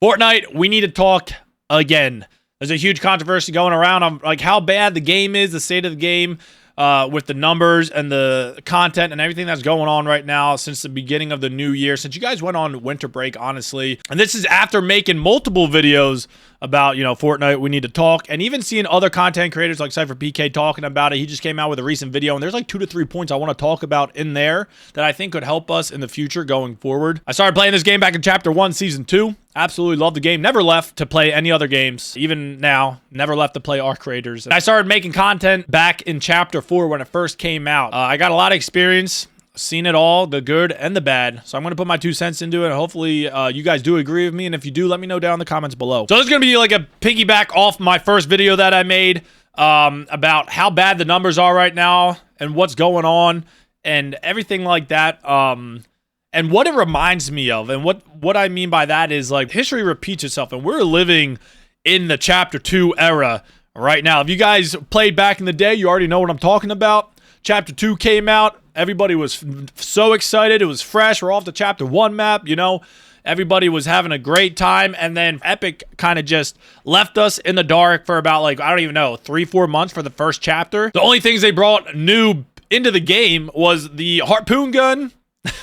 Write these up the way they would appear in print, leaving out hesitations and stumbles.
Fortnite, we need to talk again. There's a huge controversy going around on like how bad the game is, the state of the game, with the numbers and the content and everything that's going on right now since the beginning of the new year, since you guys went on winter break, honestly. And this is after making multiple videos about, Fortnite, we need to talk, and even seeing other content creators like Cypher PK talking about it. He just came out with a recent video, and there's like 2 to 3 points I want to talk about in there that I think could help us in the future going forward. I started playing this game back in Chapter 1, Season 2. Absolutely love the game. Never left to play any other games. Even now, never left to play Arc Raiders. And I started making content back in Chapter 4 when it first came out. I got a lot of experience, seen it all, the good and the bad. So I'm going to put my 2 cents into it. Hopefully you guys do agree with me. And if you do, let me know down in the comments below. So this is going to be like a piggyback off my first video that I made about how bad the numbers are right now and what's going on and everything like that. And what it reminds me of, and what I mean by that is, like, history repeats itself, and we're living in the Chapter 2 era right now. If you guys played back in the day, you already know what I'm talking about. Chapter 2 came out. Everybody was so excited. It was fresh. We're off the Chapter 1 map, Everybody was having a great time, and then Epic kind of just left us in the dark for about, like, I don't even know, 3-4 months for the first chapter. The only things they brought new into the game was the harpoon gun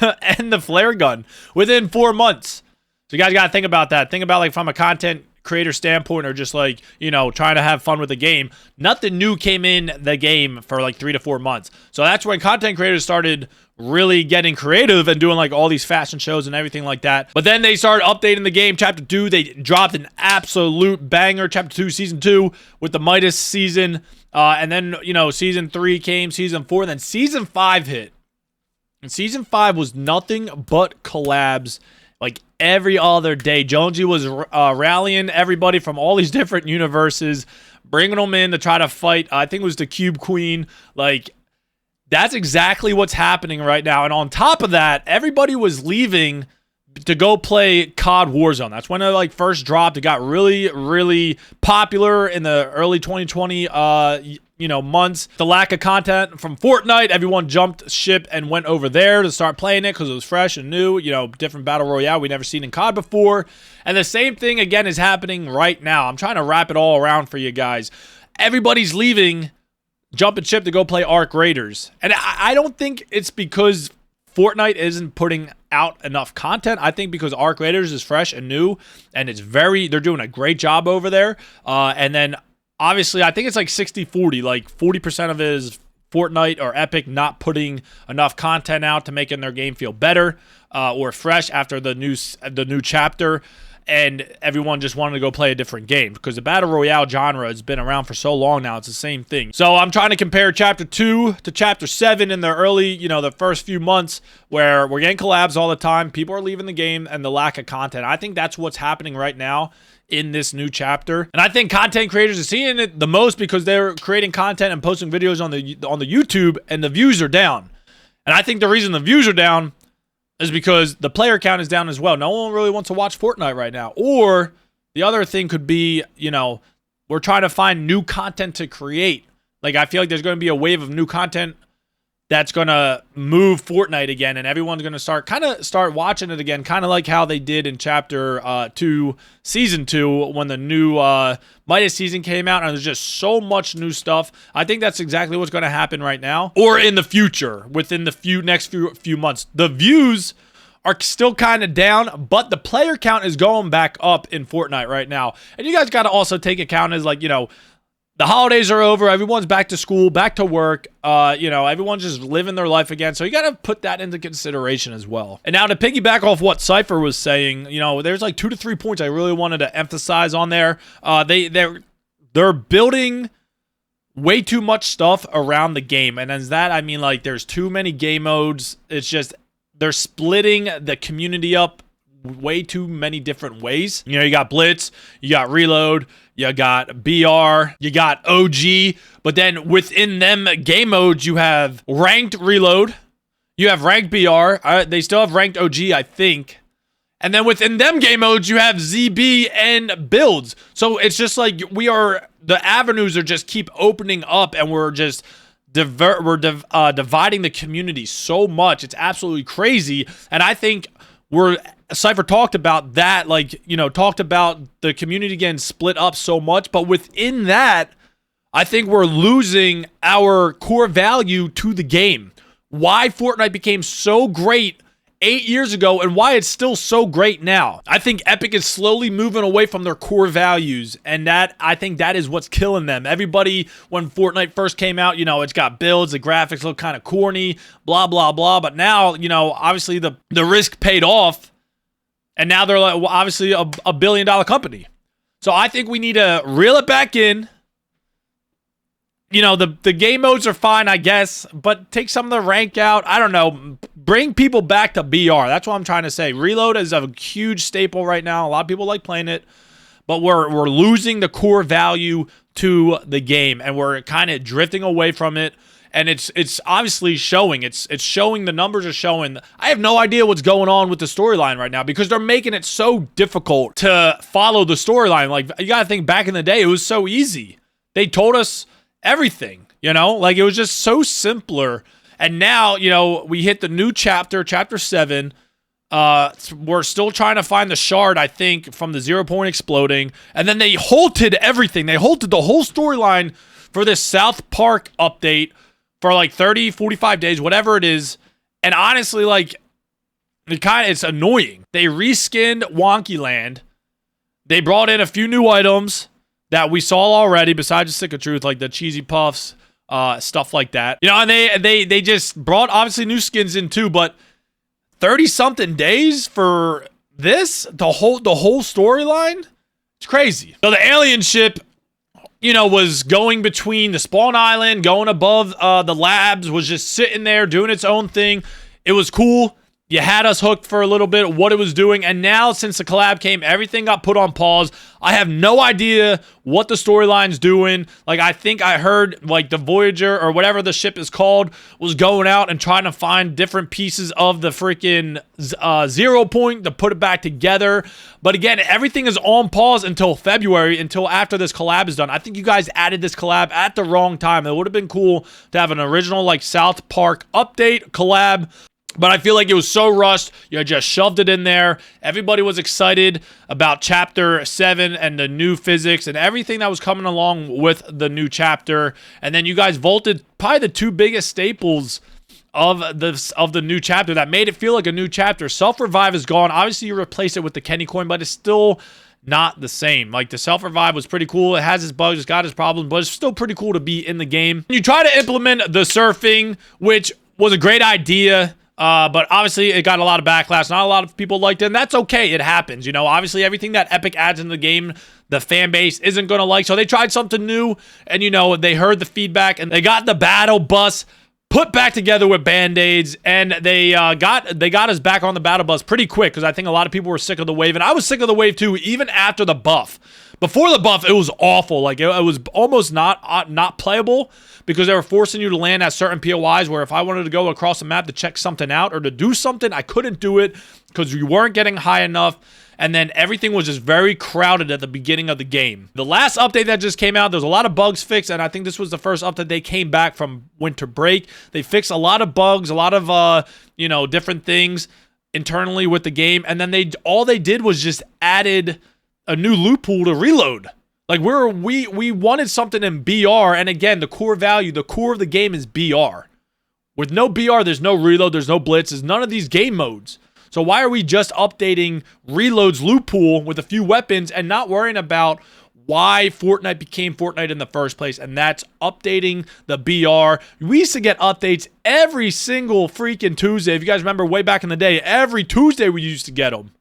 and the flare gun within 4 months. So you guys got to think about that. Think about, like, from a content creator standpoint, or just like, trying to have fun with the game. Nothing new came in the game for like 3 to 4 months. So that's when content creators started really getting creative and doing like all these fashion shows and everything like that. But then they started updating the game. Chapter 2, they dropped an absolute banger. Chapter 2, Season 2 with the Midas season. And then, Season 3 came, Season 4, then Season 5 hit. And Season 5 was nothing but collabs, like every other day. Jonesy was rallying everybody from all these different universes, bringing them in to try to fight. I think it was the Cube Queen. Like, that's exactly what's happening right now. And on top of that, everybody was leaving to go play COD Warzone. That's when it first dropped. It got really, really popular in the early 2020 months. The lack of content from Fortnite, everyone jumped ship and went over there to start playing it because it was fresh and new, different battle royale we never seen in COD before. And the same thing again is happening right now. I'm trying to wrap it all around for you guys. Everybody's leaving, jumping ship to go play Arc Raiders. And I don't think it's because Fortnite isn't putting out enough content. I think because Arc Raiders is fresh and new, and they're doing a great job over there. And then obviously, I think it's like 60-40. Like 40% of it is Fortnite or Epic not putting enough content out to making their game feel better or fresh after the new chapter. And everyone just wanted to go play a different game because the Battle Royale genre has been around for so long now. It's the same thing. So I'm trying to compare Chapter 2 to Chapter 7 in the early, the first few months where we're getting collabs all the time. People are leaving the game and the lack of content. I think that's what's happening right now in this new chapter. And I think content creators are seeing it the most because they're creating content and posting videos on the YouTube, and the views are down. And I think the reason the views are down is because the player count is down as well. No one really wants to watch Fortnite right now. Or the other thing could be, we're trying to find new content to create. Like, I feel like there's going to be a wave of new content that's going to move Fortnite again, and everyone's going to start watching it again, kind of like how they did in Chapter 2, Season 2, when the new Midas season came out, and there's just so much new stuff. I think that's exactly what's going to happen right now, or in the future, within the next few months. The views are still kind of down, but the player count is going back up in Fortnite right now. And you guys got to also take account as, like, the holidays are over. Everyone's back to school, back to work. Everyone's just living their life again. So you got to put that into consideration as well. And now to piggyback off what Cypher was saying, there's like 2 to 3 points I really wanted to emphasize on there. They're building way too much stuff around the game. And as that, I mean, like, there's too many game modes. It's just, they're splitting the community up way too many different ways. You got Blitz, you got Reload, you got BR, you got OG, but then within them game modes, you have Ranked Reload, you have Ranked BR, they still have Ranked OG, I think, and then within them game modes, you have ZB and Builds. So it's just like the avenues are just keep opening up, and we're just dividing the community so much. It's absolutely crazy, and I think we're Cypher talked about that, like, you know, talked about the community getting split up so much, but within that, I think we're losing our core value to the game. Why Fortnite became so great 8 years ago and why it's still so great now. I think Epic is slowly moving away from their core values, and I think that is what's killing them. Everybody, when Fortnite first came out, you know, it's got builds, the graphics look kind of corny, blah, blah, blah. But now, you know, obviously the risk paid off, and now they're like, well, obviously a $1 billion company. So I think we need to reel it back in. You know, the game modes are fine, I guess, but take some of the rank out. I don't know. Bring people back to BR. That's what I'm trying to say. Reload is a huge staple right now. A lot of people like playing it, but we're losing the core value to the game, and we're kind of drifting away from it. And it's obviously showing. It's showing. The numbers are showing. I have no idea what's going on with the storyline right now because they're making it so difficult to follow the storyline. Like, you got to think back in the day, it was so easy. They told us everything, you know, like it was just so simpler. And now, you know, we hit the new chapter 7. We're still trying to find the shard, I think, from the 0 point exploding. And then they halted everything. They halted the whole storyline for this South Park update for like 30, 45 days, whatever it is. And honestly, like, it's annoying. They reskinned Wonky Land. They brought in a few new items that we saw already, besides the Stick of Truth, like the Cheesy Puffs, stuff like that. You know, and they just brought, obviously, new skins in too, but 30-something days for this? The whole storyline? It's crazy. So the alien ship, you know, was going between the spawn island, going above the labs, was just sitting there doing its own thing. It was cool. You had us hooked for a little bit, what it was doing, and now since the collab came, everything got put on pause. I have no idea what the storyline's doing. Like, I think I heard, like, the Voyager, or whatever the ship is called, was going out and trying to find different pieces of the freaking 0 point to put it back together. But again, everything is on pause until February, until after this collab is done. I think you guys added this collab at the wrong time. It would have been cool to have an original, like, South Park update collab. But I feel like it was so rushed. You just shoved it in there. Everybody was excited about Chapter 7 and the new physics and everything that was coming along with the new chapter. And then you guys vaulted probably the two biggest staples of the new chapter that made it feel like a new chapter. Self-revive is gone. Obviously, you replace it with the Kenny coin, but it's still not the same. Like, the self-revive was pretty cool. It has its bugs, it's got its problems, but it's still pretty cool to be in the game. You try to implement the surfing, which was a great idea. But obviously it got a lot of backlash. Not a lot of people liked it, and that's okay. It happens. You know, obviously everything that Epic adds in the game, the fan base isn't going to like. So they tried something new, and, you know, they heard the feedback, and they got the battle bus put back together with Band-Aids, and they got us back on the battle bus pretty quick, because I think a lot of people were sick of the wave, and I was sick of the wave too, even after the buff. Before the buff, it was awful. Like, it was almost not playable, because they were forcing you to land at certain POIs where if I wanted to go across the map to check something out or to do something, I couldn't do it because you weren't getting high enough. And then everything was just very crowded at the beginning of the game. The last update that just came out, there's a lot of bugs fixed, and I think this was the first update they came back from winter break. They fixed a lot of bugs, a lot of, you know, different things internally with the game. And then all they did was just added a new loophole to reload. Like, we wanted something in BR, and again, the core value, the core of the game is BR. With no BR, there's no reload, there's no blitz, there's none of these game modes. So why are we just updating Reload's loophole with a few weapons and not worrying about why Fortnite became Fortnite in the first place? And that's updating the BR. We used to get updates every single freaking Tuesday. If you guys remember way back in the day, every Tuesday we used to get them.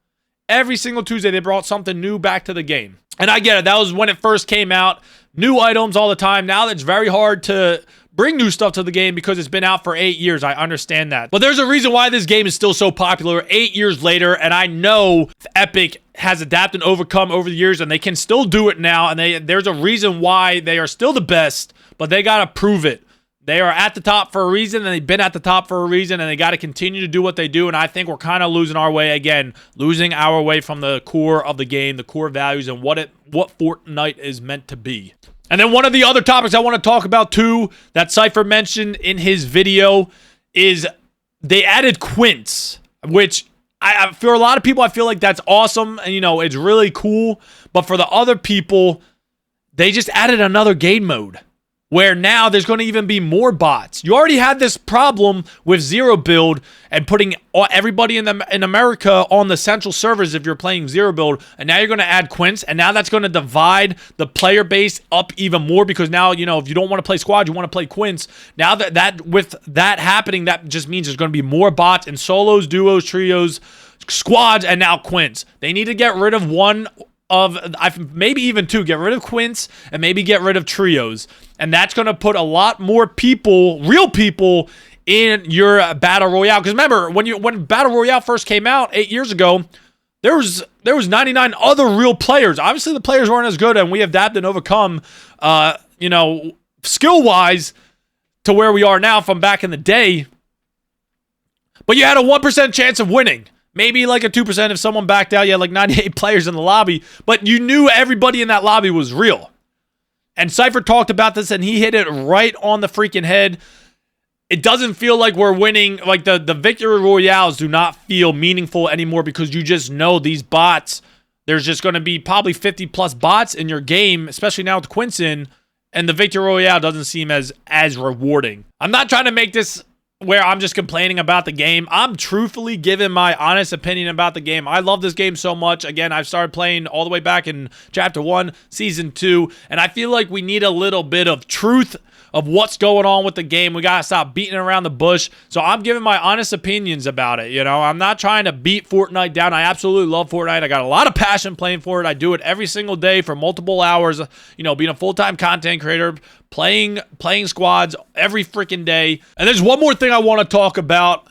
Every single Tuesday they brought something new back to the game. And I get it. That was when it first came out. New items all the time. Now it's very hard to bring new stuff to the game because it's been out for 8 years. I understand that. But there's a reason why this game is still so popular 8 years later. And I know Epic has adapted and overcome over the years, and they can still do it now. And there's a reason why they are still the best, but they got to prove it. They are at the top for a reason, and they've been at the top for a reason, and they got to continue to do what they do. And I think we're kind of losing our way again, losing our way from the core of the game, the core values, and what Fortnite is meant to be. And then one of the other topics I want to talk about too, that Cypher mentioned in his video, is they added Quints, which for a lot of people, I feel like that's awesome, and it's really cool. But for the other people, they just added another game mode where now there's going to even be more bots. You already had this problem with zero build and putting everybody in America on the central servers if you're playing zero build, and now you're going to add Quince, and now that's going to divide the player base up even more, because now, if you don't want to play squad, you want to play Quince. Now that with that happening, that just means there's going to be more bots in solos, duos, trios, squads, and now Quince. They need to get rid of one of, maybe even two. Get rid of Quince and maybe get rid of trios, and that's going to put a lot more people, real people, in your battle royale. Because remember, when battle royale first came out 8 years ago, there was 99 other real players. Obviously the players weren't as good, and we adapted and overcome skill wise to where we are now from back in the day. But you had a 1% chance of winning. Maybe like a 2% if someone backed out. You had like 98 players in the lobby, but you knew everybody in that lobby was real. And Cypher talked about this, and he hit it right on the freaking head. It doesn't feel like we're winning. Like the victory royales do not feel meaningful anymore, because you just know these bots. There's just going to be probably 50 plus bots in your game, especially now with Quince in, and the victory royale doesn't seem as rewarding. I'm not trying to make this where I'm just complaining about the game. I'm truthfully giving my honest opinion about the game. I love this game so much. Again, I've started playing all the way back in Chapter 1, Season 2, and I feel like we need a little bit of truth of what's going on with the game. We got to stop beating around the bush. So I'm giving my honest opinions about it. I'm not trying to beat Fortnite down. I absolutely love Fortnite. I got a lot of passion playing for it. I do it every single day for multiple hours, being a full-time content creator, playing squads every freaking day. And there's one more thing I want to talk about.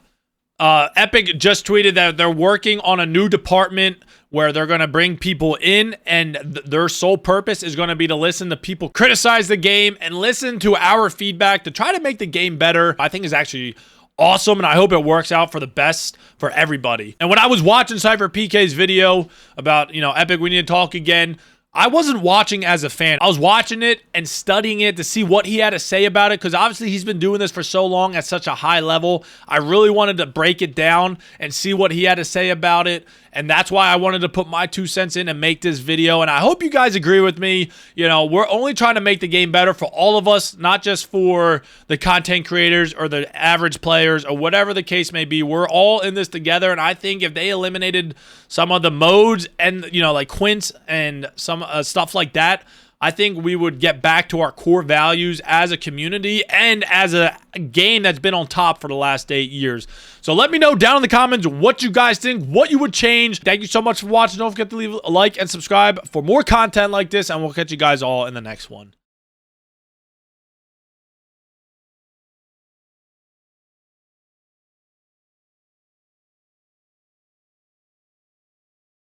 Epic just tweeted that they're working on a new department where they're going to bring people in, and their sole purpose is going to be to listen to people criticize the game and listen to our feedback to try to make the game better. I think is actually awesome, and I hope it works out for the best for everybody. And when I was watching Cypher PK's video about, Epic, we need to talk again, I wasn't watching as a fan. I was watching it and studying it to see what he had to say about it, because obviously he's been doing this for so long at such a high level. I really wanted to break it down and see what he had to say about it, and that's why I wanted to put my 2 cents in and make this video. And I hope you guys agree with me. We're only trying to make the game better for all of us, not just for the content creators or the average players or whatever the case may be. We're all in this together, and I think if they eliminated some of the modes and, like Quince and some stuff like that, I think we would get back to our core values as a community and as a game that's been on top for the last 8 years. So let me know down in the comments what you guys think, what you would change. Thank you so much for watching. Don't forget to leave a like and subscribe for more content like this, and we'll catch you guys all in the next one.